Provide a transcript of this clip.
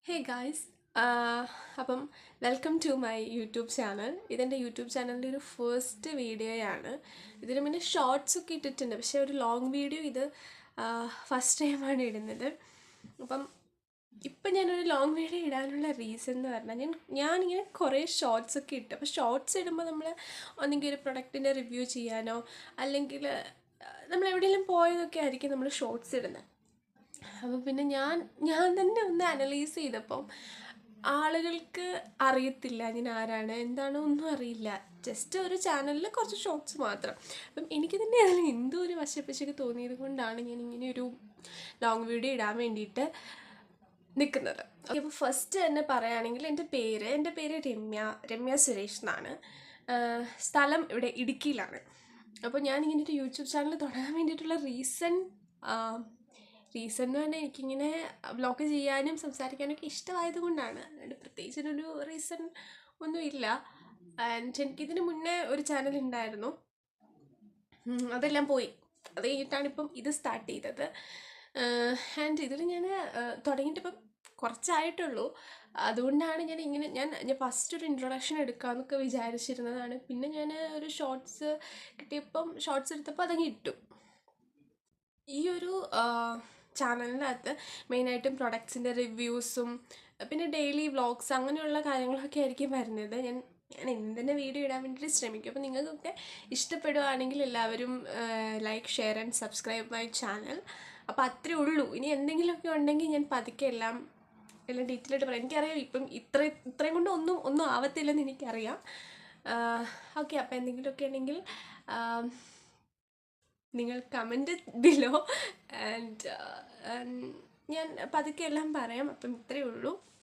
ഹേ guys അപ്പം welcome to my YouTube channel. ഇതെൻ്റെ YouTube ചാനലിൻ്റെ ഒരു ഫസ്റ്റ് വീഡിയോയാണ്. ഇതിന് മുന്നേ ഷോർട്സ് ഒക്കെ ഇട്ടിട്ടുണ്ട്, പക്ഷേ ഒരു ലോങ് വീഡിയോ ഇത് ഫസ്റ്റ് ടൈമാണ് ഇടുന്നത്. അപ്പം ഇപ്പം ഞാനൊരു ലോങ് വീഡിയോ ഇടാനുള്ള റീസൺ എന്ന് പറഞ്ഞാൽ ഞാനിങ്ങനെ കുറേ ഷോർട്സ് ഒക്കെ ഇട്ടു. അപ്പോൾ ഷോർട്സ് ഇടുമ്പോൾ നമ്മൾ ഒന്നെങ്കിൽ ഒരു പ്രൊഡക്റ്റിൻ്റെ റിവ്യൂ ചെയ്യാനോ അല്ലെങ്കിൽ നമ്മൾ എവിടെയെങ്കിലും പോയതൊക്കെ ആയിരിക്കും നമ്മൾ ഷോർട്സ് ഇടുന്നത്. അപ്പോൾ പിന്നെ ഞാൻ തന്നെ ഒന്ന് അനലൈസ് ചെയ്തപ്പം ആളുകൾക്ക് അറിയത്തില്ല ഞാൻ ആരാണ് എന്താണോ ഒന്നും അറിയില്ല. ജസ്റ്റ് ഒരു ചാനലിൽ കുറച്ച് ഷോർട്സ് മാത്രം. അപ്പം എനിക്ക് തന്നെ അതിൽ എന്തോ ഒരു വശപ്പശക്ക് തോന്നിയത് കൊണ്ടാണ് ഞാൻ ഇങ്ങനെ ഒരു ലോങ് വീഡിയോ ഇടാൻ വേണ്ടിയിട്ട് നിൽക്കുന്നത്. ഓക്കെ, അപ്പോൾ ഫസ്റ്റ് തന്നെ പറയുകയാണെങ്കിൽ എൻ്റെ പേര് രമ്യ സുരേഷ് എന്നാണ്. സ്ഥലം ഇവിടെ ഇടുക്കിയിലാണ്. അപ്പോൾ ഞാനിങ്ങനെ ഒരു യൂട്യൂബ് ചാനൽ തുടങ്ങാൻ വേണ്ടിയിട്ടുള്ള റീസൺ എന്ന് പറഞ്ഞാൽ എനിക്കിങ്ങനെ വ്ളോഗ് ചെയ്യാനും സംസാരിക്കാനൊക്കെ ഇഷ്ടമായത് കൊണ്ടാണ്. അതുകൊണ്ട് പ്രത്യേകിച്ചൊരു റീസൺ ഒന്നുമില്ല. ആൻഡ് എനിക്കിതിന് മുന്നേ ഒരു ചാനൽ ഉണ്ടായിരുന്നു, അതെല്ലാം പോയി. അത് കഴിഞ്ഞിട്ടാണ് ഇപ്പം ഇത് സ്റ്റാർട്ട് ചെയ്തത്. ആൻഡ് ഇതിൽ ഞാൻ തുടങ്ങിയിട്ടിപ്പം കുറച്ചായിട്ടുള്ളൂ. അതുകൊണ്ടാണ് ഞാൻ ഫസ്റ്റ് ഒരു ഇൻട്രൊഡക്ഷൻ എടുക്കാമെന്നൊക്കെ വിചാരിച്ചിരുന്നതാണ്. പിന്നെ ഞാൻ ഒരു ഷോർട്സ് കിട്ടിയപ്പം ഷോർട്സ് എടുത്തപ്പോൾ അതങ്ങ് ഇട്ടു. ഈ ഒരു ചാനലിനകത്ത് മെയിനായിട്ടും പ്രൊഡക്ട്സിൻ്റെ റിവ്യൂസും പിന്നെ ഡെയിലി വ്ളോഗ്സ് അങ്ങനെയുള്ള കാര്യങ്ങളൊക്കെ ആയിരിക്കും വരുന്നത്. ഞാൻ എന്തെന്നെ വീഡിയോ ഇടാൻ വേണ്ടിയിട്ട് ശ്രമിക്കും. അപ്പോൾ നിങ്ങൾക്കൊക്കെ ഇഷ്ടപ്പെടുകയാണെങ്കിൽ എല്ലാവരും like, share and subscribe my channel. അപ്പോൾ അത്രേ ഉള്ളൂ. ഇനി എന്തെങ്കിലുമൊക്കെ ഉണ്ടെങ്കിൽ ഞാൻ പതുക്കെ എല്ലാം ഡീറ്റെയിൽ ആയിട്ട് പറയാം. എനിക്കറിയാം ഇപ്പം ഇത്രയും കൊണ്ട് ഒന്നും ആവത്തില്ലെന്ന് എനിക്കറിയാം. ഓക്കെ, അപ്പോൾ എന്തെങ്കിലുമൊക്കെ ഉണ്ടെങ്കിൽ നിങ്ങൾ കമൻറ്റ് ബിലോ ആൻഡ് ഞാൻ പതുക്കെ എല്ലാം പറയാം. അപ്പം ഇത്രയേ ഉള്ളൂ.